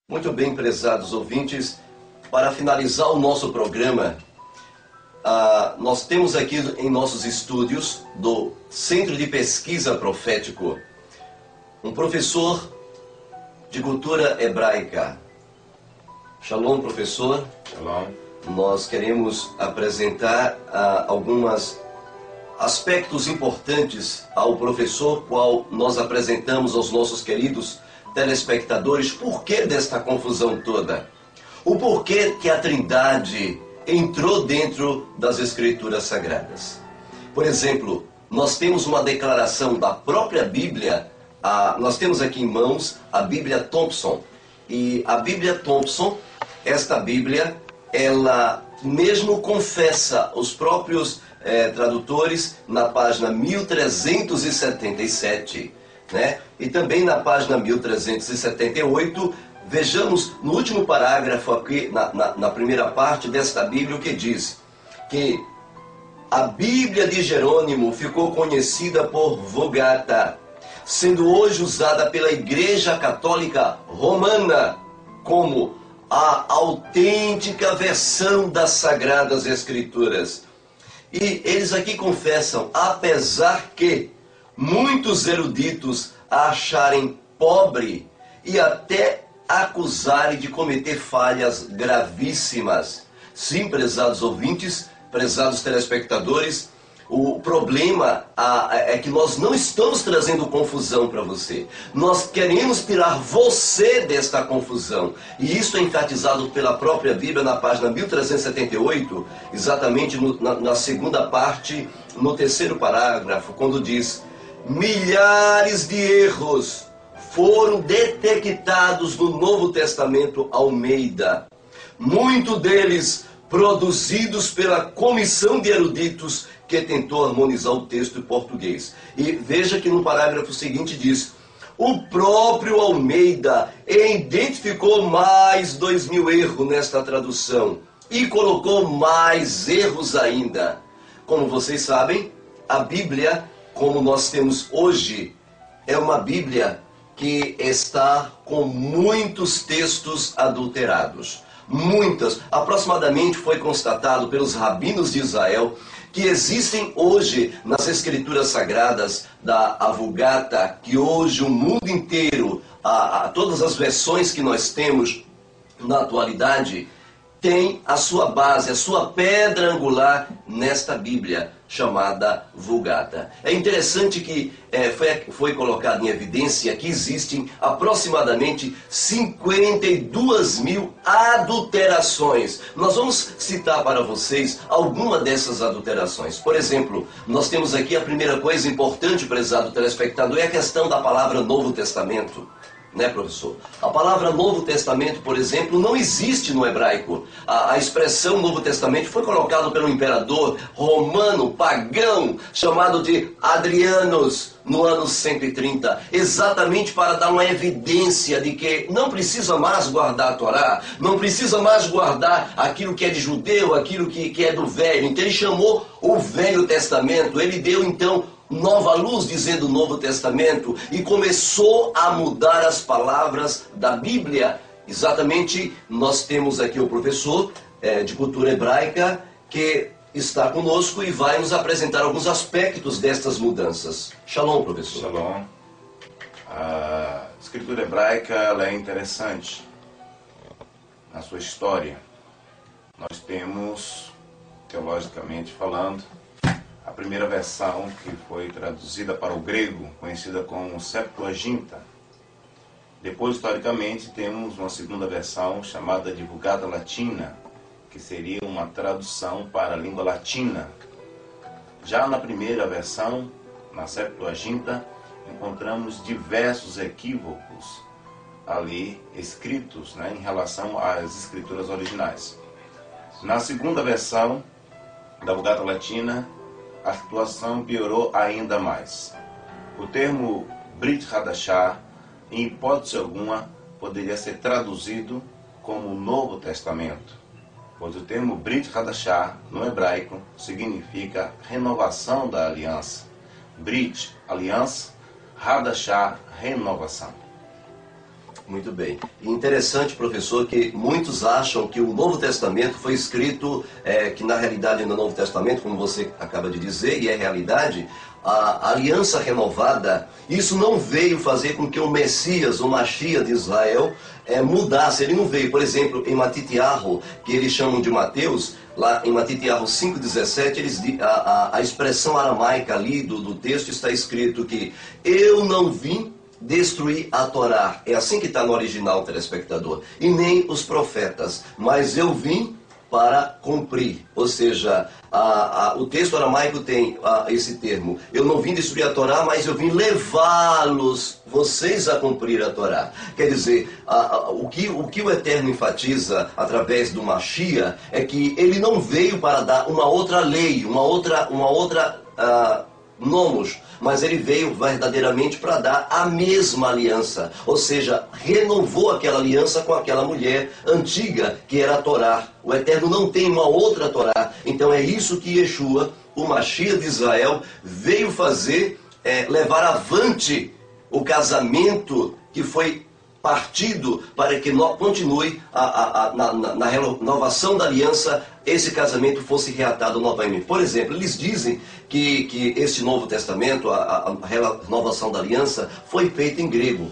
Muito bem, prezados ouvintes, para finalizar o nosso programa, nós temos aqui em nossos estúdios do Centro de Pesquisa Profético um professor de cultura hebraica. Shalom, professor. Shalom. Nós queremos apresentar alguns aspectos importantes ao professor, qual nós apresentamos aos nossos queridos telespectadores. Por que desta confusão toda? O porquê que a Trindade entrou dentro das Escrituras Sagradas? Por exemplo, nós temos uma declaração da própria Bíblia, nós temos aqui em mãos a Bíblia Thompson. E a Bíblia Thompson, esta Bíblia, ela mesmo confessa os próprios tradutores na página 1377, né? E também na página 1378, vejamos no último parágrafo aqui, na primeira parte desta Bíblia, o que diz que a Bíblia de Jerônimo ficou conhecida por Vulgata, sendo hoje usada pela Igreja Católica Romana como a autêntica versão das Sagradas Escrituras. E eles aqui confessam, apesar que muitos eruditos a acharem pobre e até acusarem de cometer falhas gravíssimas. Sim, prezados ouvintes, prezados telespectadores, o problema é que nós não estamos trazendo confusão para você. Nós queremos tirar você desta confusão. E isso é enfatizado pela própria Bíblia na página 1378, exatamente na segunda parte, no terceiro parágrafo, quando diz: milhares de erros foram detectados no Novo Testamento Almeida. Muitos deles produzidos pela comissão de eruditos que tentou harmonizar o texto em português. E veja que no parágrafo seguinte diz: o próprio Almeida identificou mais 2000 erros nesta tradução e colocou mais erros ainda. Como vocês sabem, a Bíblia, como nós temos hoje, é uma Bíblia que está com muitos textos adulterados. Aproximadamente foi constatado pelos rabinos de Israel que existem hoje nas Escrituras Sagradas da Vulgata, que hoje o mundo inteiro, todas as versões que nós temos na atualidade, tem a sua base, a sua pedra angular nesta Bíblia chamada Vulgata. É interessante que foi colocado em evidência que existem aproximadamente 52.000 adulterações. Nós vamos citar para vocês alguma dessas adulterações. Por exemplo, nós temos aqui a primeira coisa importante, prezado telespectador, é a questão da palavra Novo Testamento. Né, professor? A palavra Novo Testamento, por exemplo, não existe no hebraico. A expressão Novo Testamento foi colocada pelo imperador romano, pagão, chamado de Adrianos, no ano 130, exatamente para dar uma evidência de que não precisa mais guardar a Torá, não precisa mais guardar aquilo que é de judeu, aquilo que é do velho. Então ele chamou o Velho Testamento, ele deu então nova luz, dizendo Novo Testamento, e começou a mudar as palavras da Bíblia. Exatamente, nós temos aqui o professor de cultura hebraica que está conosco e vai nos apresentar alguns aspectos destas mudanças. Shalom, professor. Shalom. A escritura hebraica ela é interessante na sua história. Nós temos, teologicamente falando, a primeira versão que foi traduzida para o grego, conhecida como Septuaginta. Depois, historicamente, temos uma segunda versão chamada de Vulgata Latina, que seria uma tradução para a língua latina. Já na primeira versão, na Septuaginta, encontramos diversos equívocos ali escritos, né, em relação às escrituras originais. Na segunda versão da Vulgata Latina, a situação piorou ainda mais. O termo Brit Hadashah, em hipótese alguma, poderia ser traduzido como Novo Testamento, pois o termo Brit Hadashah, no hebraico, significa renovação da aliança. Brit, aliança, Hadashah, renovação. Muito bem. Interessante, professor, que muitos acham que o Novo Testamento foi escrito, que na realidade no Novo Testamento, como você acaba de dizer, e é realidade, a aliança renovada, isso não veio fazer com que o Messias, o Mashiach de Israel, mudasse. Ele não veio, por exemplo, em Matitiahu, que eles chamam de Mateus, lá em Matitiahu 5,17, a expressão aramaica ali do texto está escrito que eu não vim destruir a Torá. É assim que está no original, telespectador. E nem os profetas. Mas eu vim para cumprir. Ou seja, o texto aramaico tem esse termo. Eu não vim destruir a Torá, mas eu vim levá-los, vocês, a cumprir a Torá. Quer dizer, o que o Eterno enfatiza através do Mashiach é que ele não veio para dar uma outra lei, uma outra nomos, mas ele veio verdadeiramente para dar a mesma aliança, ou seja, renovou aquela aliança com aquela mulher antiga que era a Torá. O Eterno não tem uma outra Torá, então é isso que Yeshua, o Mashiach de Israel, veio fazer, levar avante o casamento que foi partido para que continue na renovação da aliança, esse casamento fosse reatado novamente. Por exemplo, eles dizem que este Novo Testamento, a renovação da aliança, foi feita em grego.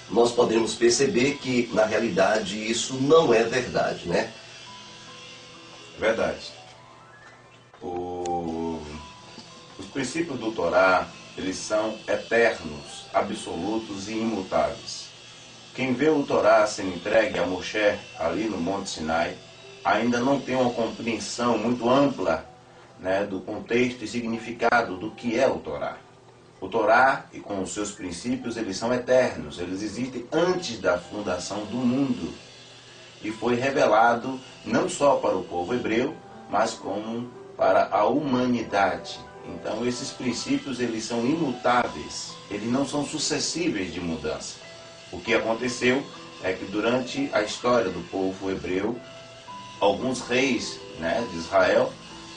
Nós podemos perceber que, na realidade, isso não é verdade, né? Verdade. Os princípios do Torá, eles são eternos, absolutos e imutáveis. Quem vê o Torá sendo entregue a Moshe ali no Monte Sinai ainda não tem uma compreensão muito ampla, né, do contexto e significado do que é o Torá. O Torá, e com os seus princípios, eles são eternos, eles existem antes da fundação do mundo. E foi revelado não só para o povo hebreu, mas como para a humanidade. Então esses princípios, eles são imutáveis, eles não são sucessíveis de mudança. O que aconteceu é que durante a história do povo hebreu, alguns reis, né, de Israel,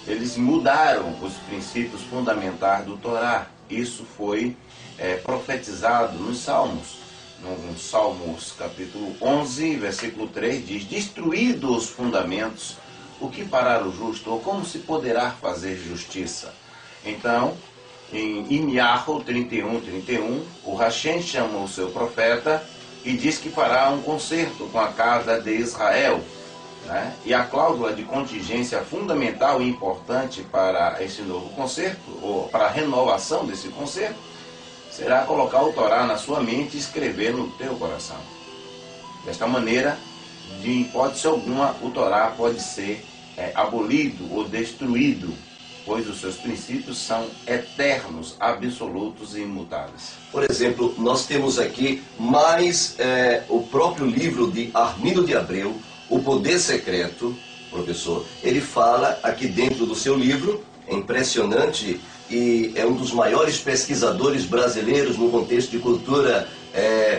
eles mudaram os princípios fundamentais do Torá. Isso foi profetizado nos Salmos. No Salmos capítulo 11, versículo 3, diz: destruídos os fundamentos, o que fará o justo? Ou como se poderá fazer justiça? Então, em Irmiyahu 31, o Hashem chama o seu profeta e diz que fará um concerto com a casa de Israel, né? E a cláusula de contingência fundamental e importante para esse novo concerto, ou para a renovação desse concerto, será colocar o Torá na sua mente e escrever no teu coração. Desta maneira, de hipótese alguma, o Torá pode ser abolido ou destruído, pois os seus princípios são eternos, absolutos e imutáveis. Por exemplo, nós temos aqui mais o próprio livro de Armindo de Abreu, O Poder Secreto, professor. Ele fala aqui dentro do seu livro, é impressionante, e é um dos maiores pesquisadores brasileiros no contexto de cultura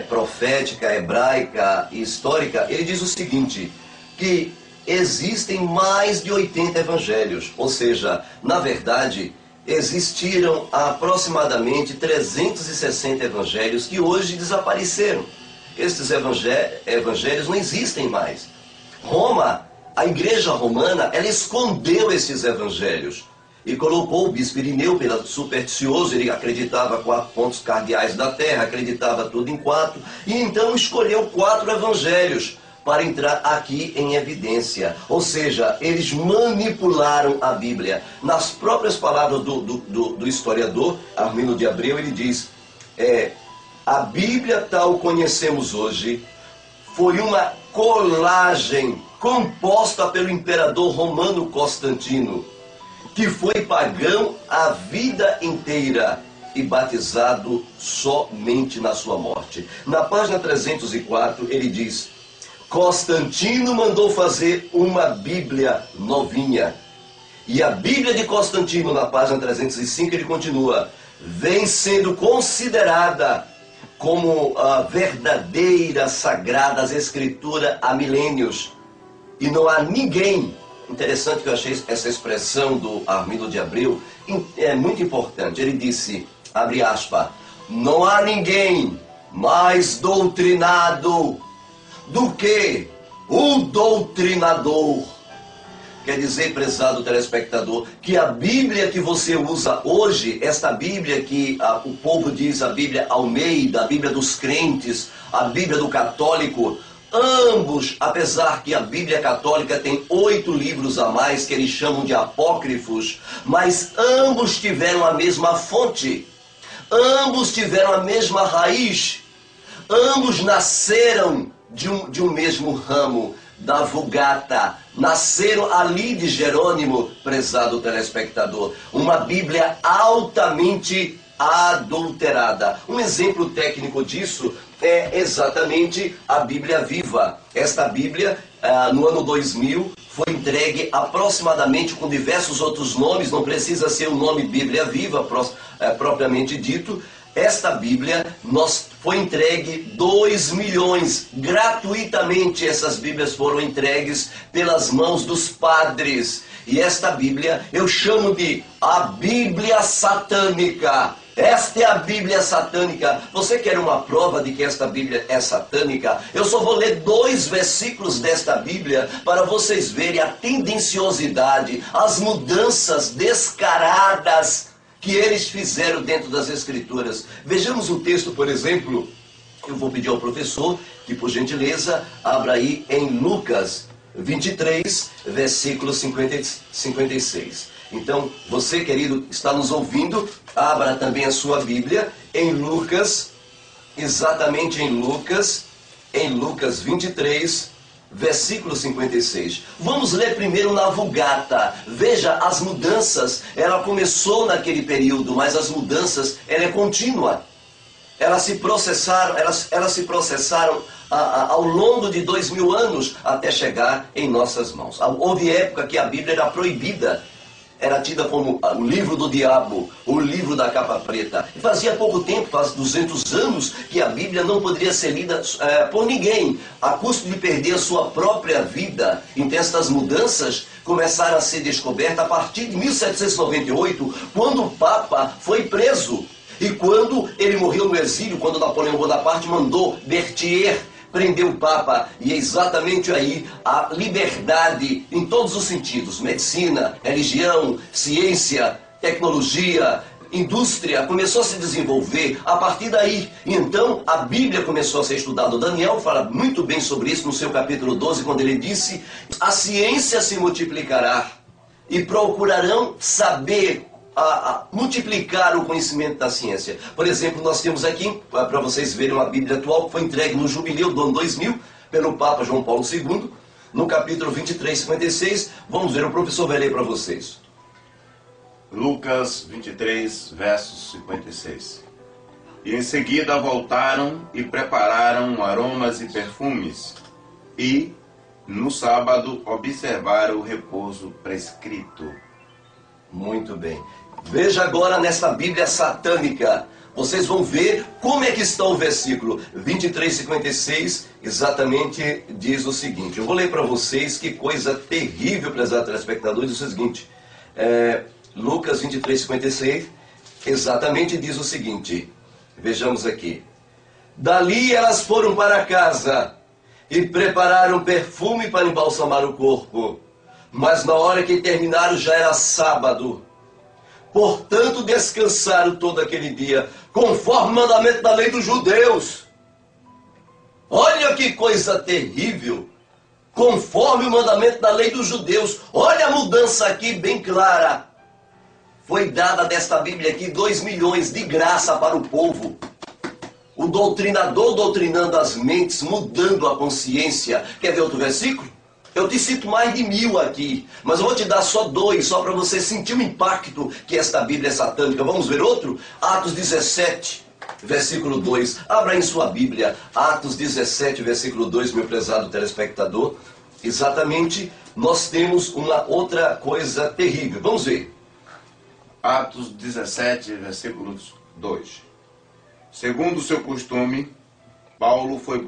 profética, hebraica e histórica. Ele diz o seguinte, que existem mais de 80 evangelhos, ou seja, na verdade, existiram aproximadamente 360 evangelhos que hoje desapareceram. Esses evangelhos não existem mais. Roma, a igreja romana, ela escondeu esses evangelhos e colocou o bispo Irineu, pelo supersticioso, ele acreditava 4 pontos cardeais da terra, acreditava tudo em 4, e então escolheu 4 evangelhos para entrar aqui em evidência. Ou seja, eles manipularam a Bíblia. Nas próprias palavras do historiador Armindo de Abreu, ele diz, a Bíblia tal conhecemos hoje foi uma colagem composta pelo imperador romano Constantino, que foi pagão a vida inteira e batizado somente na sua morte. Na página 304, ele diz, Constantino mandou fazer uma Bíblia novinha. E a Bíblia de Constantino, na página 305, ele continua, vem sendo considerada como a verdadeira sagrada escritura há milênios. E não há ninguém, interessante que eu achei essa expressão do Armindo de Abreu, é muito importante. Ele disse, abre aspas, não há ninguém mais doutrinado do que o doutrinador. Quer dizer, prezado telespectador, que a Bíblia que você usa hoje, esta Bíblia que o povo diz, a Bíblia Almeida, a Bíblia dos crentes, a Bíblia do católico, ambos, apesar que a Bíblia católica tem 8 livros a mais, que eles chamam de apócrifos, mas ambos tiveram a mesma fonte, ambos tiveram a mesma raiz, ambos nasceram de um mesmo ramo, da Vulgata, nasceram ali de Jerônimo, prezado telespectador. Uma Bíblia altamente adulterada. Um exemplo técnico disso é exatamente a Bíblia Viva. Esta Bíblia, no ano 2000, foi entregue aproximadamente com diversos outros nomes, não precisa ser o nome Bíblia Viva propriamente dito. Esta Bíblia foi entregue 2 milhões, gratuitamente essas Bíblias foram entregues pelas mãos dos padres. E esta Bíblia eu chamo de a Bíblia Satânica. Esta é a Bíblia Satânica. Você quer uma prova de que esta Bíblia é satânica? Eu só vou ler 2 versículos desta Bíblia para vocês verem a tendenciosidade, as mudanças descaradas que eles fizeram dentro das Escrituras. Vejamos um texto, por exemplo, eu vou pedir ao professor que, por gentileza, abra aí em Lucas 23, versículo 56. Então, você, querido, está nos ouvindo, abra também a sua Bíblia em Lucas, exatamente em Lucas 23, versículo 56. Vamos ler primeiro na Vulgata. Veja as mudanças. Ela começou naquele período, mas as mudanças, ela é contínua. Elas se processaram ao longo de 2000 anos até chegar em nossas mãos. Houve época que a Bíblia era proibida. Era tida como o livro do diabo, o livro da capa preta. E fazia pouco tempo, faz 200 anos, que a Bíblia não poderia ser lida por ninguém, a custo de perder a sua própria vida. Então estas mudanças começaram a ser descobertas a partir de 1798, quando o Papa foi preso. E quando ele morreu no exílio, quando Napoleão Bonaparte mandou Berthier prender o Papa, e é exatamente aí a liberdade em todos os sentidos, medicina, religião, ciência, tecnologia, indústria, começou a se desenvolver a partir daí. E então a Bíblia começou a ser estudada. O Daniel fala muito bem sobre isso no seu capítulo 12, quando ele disse: a ciência se multiplicará e procurarão saber multiplicar o conhecimento da ciência. Por exemplo, nós temos aqui, para vocês verem, uma Bíblia atual que foi entregue no jubileu do ano 2000 pelo Papa João Paulo II, no capítulo 23, 56. Vamos ver, o professor vai ler para vocês. Lucas 23, versos 56. E em seguida voltaram e prepararam aromas e perfumes, e no sábado observaram o repouso prescrito. Muito bem. Veja agora nesta Bíblia satânica. Vocês vão ver como é que está o versículo 23, 56, exatamente diz o seguinte. Eu vou ler para vocês, que coisa terrível, prezados telespectadores, diz o seguinte. Lucas 23, 56, exatamente diz o seguinte. Vejamos aqui. Dali elas foram para casa e prepararam perfume para embalsamar o corpo. Mas na hora que terminaram já era sábado. Portanto, descansaram todo aquele dia, conforme o mandamento da lei dos judeus. Olha que coisa terrível. Conforme o mandamento da lei dos judeus. Olha a mudança aqui bem clara. Foi dada desta Bíblia aqui 2 milhões de graça para o povo. O doutrinador doutrinando as mentes, mudando a consciência. Quer ver outro versículo? Eu te cito mais de 1000 aqui, mas eu vou te dar só 2, só para você sentir o impacto que esta Bíblia é satânica. Vamos ver outro? Atos 17, versículo 2. Abra em sua Bíblia, Atos 17, versículo 2, meu prezado telespectador. Exatamente, nós temos uma outra coisa terrível. Vamos ver. Atos 17, versículo 2. Segundo o seu costume, Paulo foi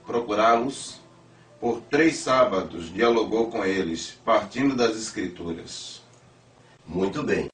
procurá-los. Por 3 sábados dialogou com eles, partindo das Escrituras. Muito bem.